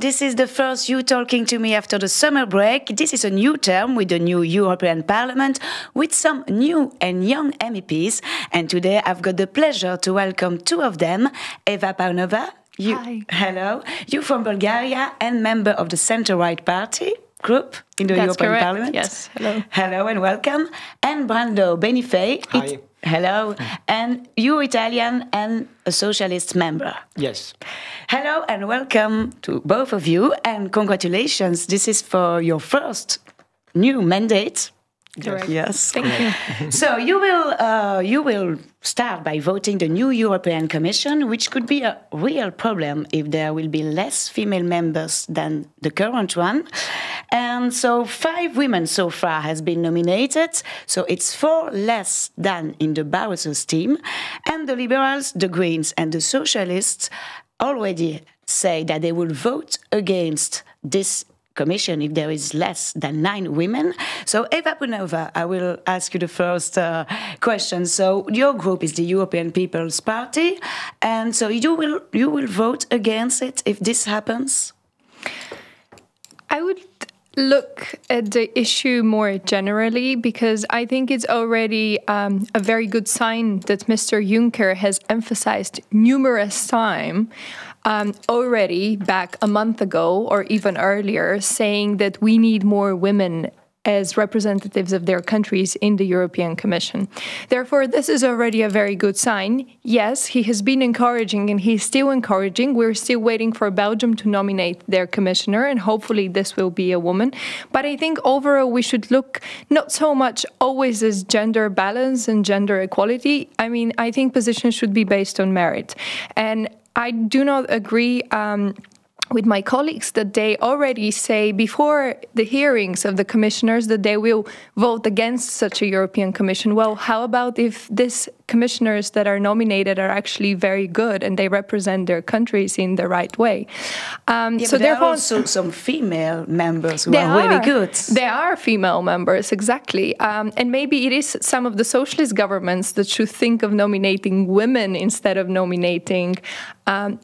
this is the first you talking to me after the summer break. This is a new term with the new European Parliament, with some new and young MEPs. And today I've got the pleasure to welcome two of them. Eva Paunova. Hi. Hello. You from Bulgaria and member of the Centre-Right Party Group in the European Parliament. Yes, hello. Hello and welcome. And Brando Benifei. Hi. Hello. And you Italian and a Socialist member. Yes. Hello and welcome to both of you, and congratulations. This is for your first new mandate. Correct. Yes. Thank you. So you will start by voting the new European Commission, which could be a real problem if there will be less female members than the current one. And so 5 women so far has been nominated. So it's 4 less than in the Barroso's team. And the Liberals, the Greens and the Socialists already say that they will vote against this Commission if there is less than 9 women. So Eva Paunova, I will ask you the first question. So your group is the European People's Party, and so you will vote against it if this happens? I would look at the issue more generally, because I think it's already a very good sign that Mr. Juncker has emphasized numerous times already back a month ago or even earlier, saying that we need more women as representatives of their countries in the European Commission. Therefore, this is already a very good sign. Yes, he has been encouraging and he's still encouraging. We're still waiting for Belgium to nominate their commissioner, and hopefully this will be a woman. But I think overall we should look not so much always as gender balance and gender equality. I mean, I think positions should be based on merit. And I do not agree with my colleagues that they already say before the hearings of the commissioners that they will vote against such a European Commission. Well, how about if these commissioners that are nominated are actually very good and they represent their countries in the right way? So there are also some female members who are really good. There are female members, exactly. And maybe it is some of the socialist governments that should think of nominating women instead of nominating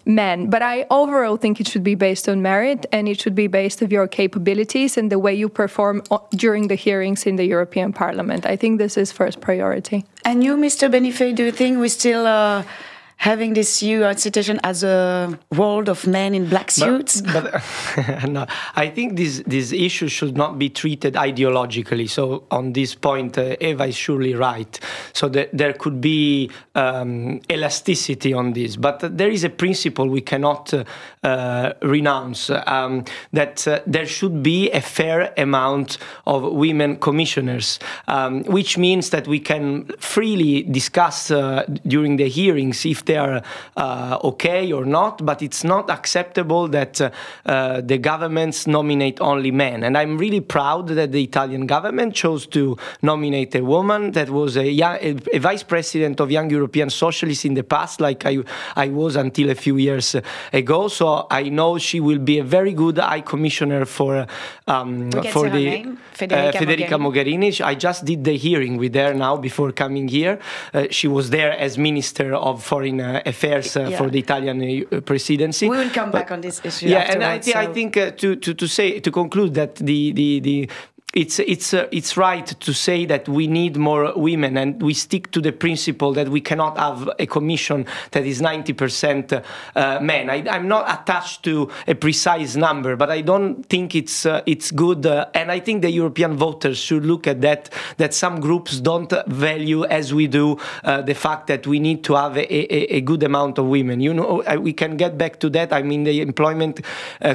men. But I overall think it should be based on merit, and it should be based on your capabilities and the way you perform during the hearings in the European Parliament. I think this is first priority. And you, Mr. Benifei, do you think we still having this situation as a world of men in black suits? But no, I think this issue should not be treated ideologically. So on this point, Eva is surely right. So there could be elasticity on this. But there is a principle we cannot renounce, that there should be a fair amount of women commissioners, which means that we can freely discuss during the hearings if they are okay or not, but it's not acceptable that the governments nominate only men. And I'm really proud that the Italian government chose to nominate a woman that was a vice president of Young European Socialists in the past, like I was until a few years ago. So I know she will be a very good High Commissioner for the Federica Mogherini. I just did the hearing with her now before coming here. She was there as Minister of Foreign Affairs for the Italian presidency. We will come back on this issue. Yeah, and I think to conclude that it's right to say that we need more women, and we stick to the principle that we cannot have a commission that is 90% men. I'm not attached to a precise number, but I don't think it's good, and I think the European voters should look at that some groups don't value as we do the fact that we need to have a good amount of women. You know, we can get back to that. I mean, the employment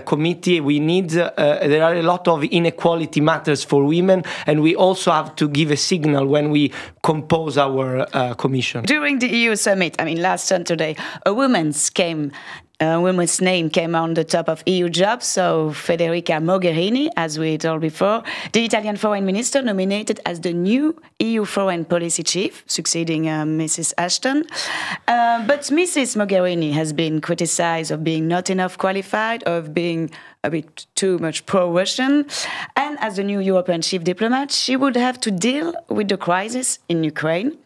committee, we need there are a lot of inequality matters for women, and we also have to give a signal when we compose our commission. During the EU summit, I mean last Saturday, a woman's name came on the top of EU jobs, so Federica Mogherini, as we told before, the Italian foreign minister, nominated as the new EU foreign policy chief, succeeding Mrs. Ashton. But Mrs. Mogherini has been criticized of being not enough qualified, of being a bit too much pro-Russian. And as the new European chief diplomat, she would have to deal with the crisis in Ukraine.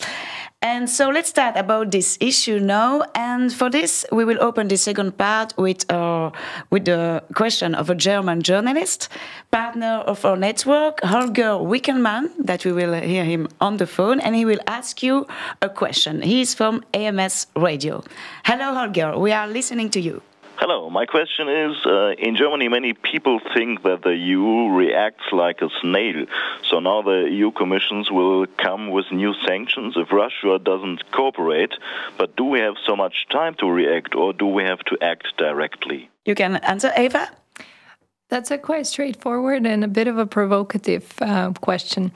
And so let's start about this issue now. And for this, we will open the second part with the question of a German journalist, partner of our network, Holger Wickelmann, that we will hear him on the phone, and he will ask you a question. He is from AMS Radio. Hello, Holger. We are listening to you. Hello, my question is, in Germany many people think that the EU reacts like a snail. So now the EU Commissions will come with new sanctions if Russia doesn't cooperate. But do we have so much time to react, or do we have to act directly? You can answer, Eva? That's a quite straightforward and a bit of a provocative question.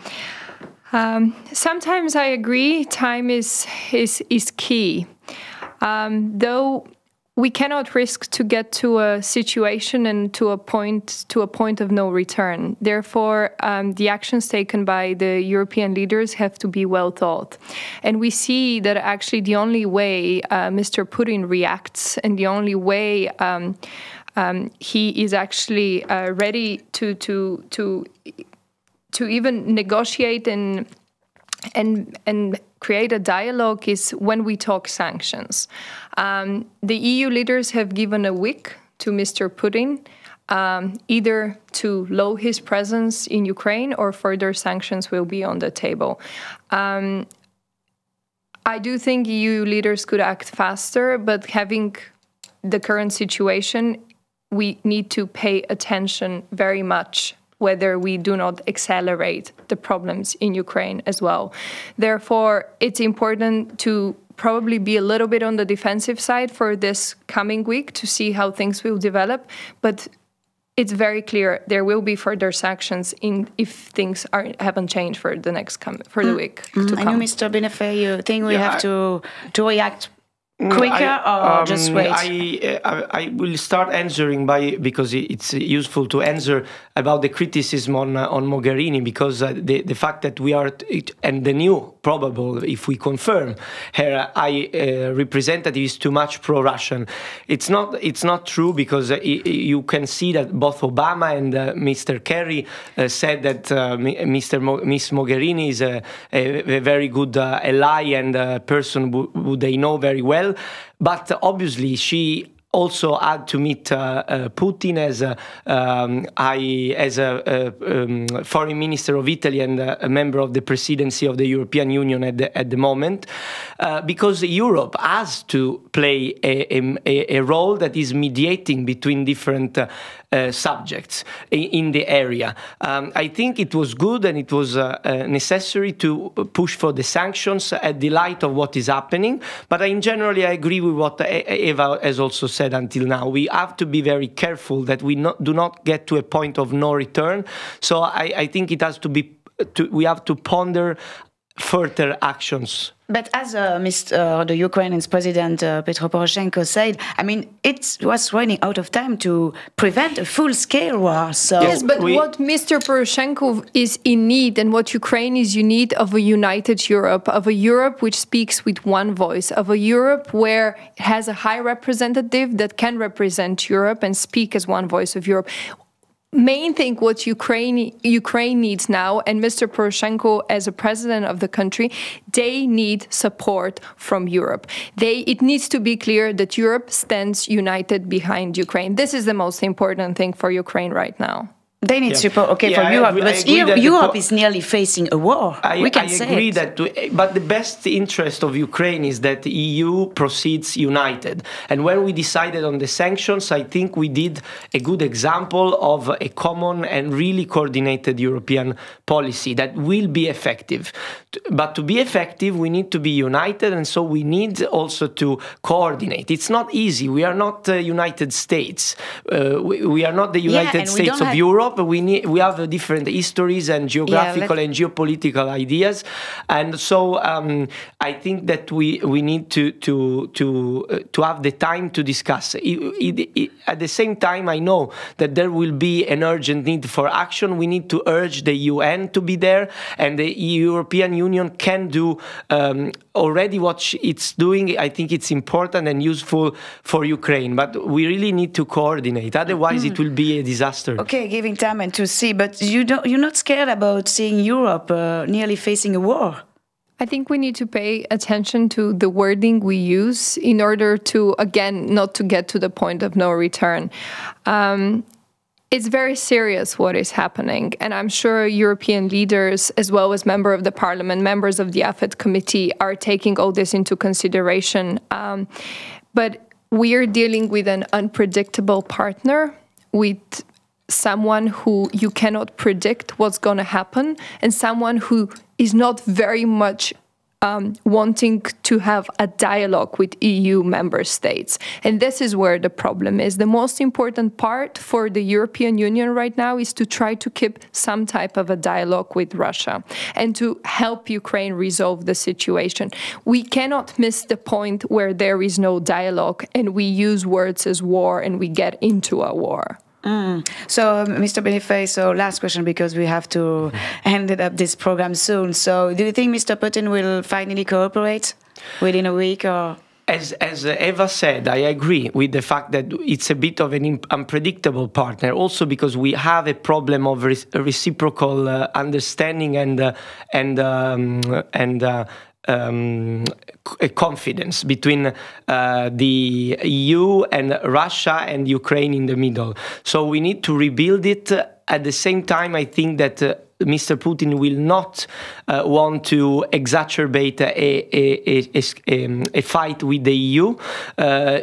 Sometimes I agree time is key. Though we cannot risk to get to a situation and to a point of no return. Therefore, the actions taken by the European leaders have to be well thought. And we see that actually the only way Mr. Putin reacts and the only way he is actually ready to even negotiate and create a dialogue is when we talk sanctions. The EU leaders have given a week to Mr. Putin, either to lower his presence in Ukraine or further sanctions will be on the table. I do think EU leaders could act faster, but having the current situation, we need to pay attention very much whether we do not accelerate the problems in Ukraine as well. Therefore, it's important to probably be a little bit on the defensive side for this coming week to see how things will develop. But it's very clear there will be further sanctions if things haven't changed for the the week to come. I know, Mr. Benifei, you think we have to react quicker or just wait? I will start answering because it's useful to answer about the criticism on Mogherini, because the fact that we are, and the new probable, if we confirm her representative is too much pro-Russian. It's not true, because you can see that both Obama and Mr. Kerry said that Miss Mogherini is a very good ally and a person who they know very well. But obviously, she also had to meet Putin as a foreign minister of Italy and a member of the presidency of the European Union at the moment, because Europe has to play a role that is mediating between different subjects in the area. I think it was good and it was necessary to push for the sanctions at the light of what is happening. But in general, I agree with what Eva has also said until now. We have to be very careful that we do not get to a point of no return. So I think it has to be. We have to ponder further actions. But as the Ukrainian President Petro Poroshenko said, I mean, it was running out of time to prevent a full-scale war. So yes, but what Mr. Poroshenko is in need, and what Ukraine is in need of, a united Europe, of a Europe which speaks with one voice, of a Europe where it has a high representative that can represent Europe and speak as one voice of Europe. Main thing what Ukraine needs now, and Mr. Poroshenko as a president of the country, they need support from Europe. It needs to be clear that Europe stands united behind Ukraine. This is the most important thing for Ukraine right now. They need support, for Europe, but Europe is nearly facing a war. I agree that, but the best interest of Ukraine is that the EU proceeds united. And when we decided on the sanctions, I think we did a good example of a common and really coordinated European policy that will be effective. But to be effective, we need to be united, and so we need also to coordinate. It's not easy. We are not the United States. We are not the United States of Europe. We have different histories and geographical and geopolitical ideas, and so I think that we need to have the time to discuss. At the same time, I know that there will be an urgent need for action. We need to urge the UN to be there, and the European Union can do already what it's doing. I think it's important and useful for Ukraine, but we really need to coordinate. Otherwise, it will be a disaster. Okay, giving time and to see, but you're not scared about seeing Europe nearly facing a war? I think we need to pay attention to the wording we use in order to, again, not to get to the point of no return. It's very serious what is happening, and I'm sure European leaders, as well as members of the parliament, members of the AFET committee, are taking all this into consideration. But we are dealing with an unpredictable partner, with someone who you cannot predict what's going to happen, and someone who is not very much wanting to have a dialogue with EU member states. And this is where the problem is. The most important part for the European Union right now is to try to keep some type of a dialogue with Russia and to help Ukraine resolve the situation. We cannot miss the point where there is no dialogue and we use words as war and we get into a war. So, Mr. Benifei, so last question, because we have to end up this program soon. So, do you think Mr. Putin will finally cooperate within a week or? As Eva said, I agree with the fact that it's a bit of an unpredictable partner, also because we have a problem of reciprocal understanding and a confidence between the EU and Russia and Ukraine in the middle. So we need to rebuild it. At the same time, I think that Mr. Putin will not want to exacerbate a fight with the EU,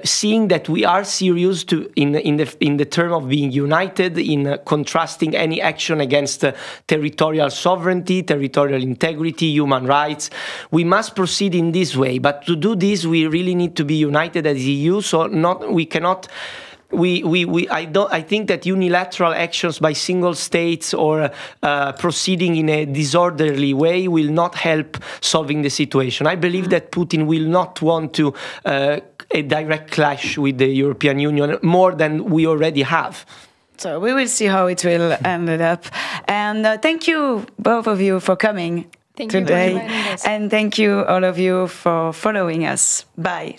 seeing that we are serious in the term of being united in contrasting any action against territorial sovereignty, territorial integrity, human rights. We must proceed in this way, but to do this, we really need to be united as EU. So we cannot. I think that unilateral actions by single states or proceeding in a disorderly way will not help solving the situation. I believe that Putin will not want to a direct clash with the European Union more than we already have. So we will see how it will end up. And thank you, both of you, for coming today. Thank you for inviting us. And thank you, all of you, for following us. Bye.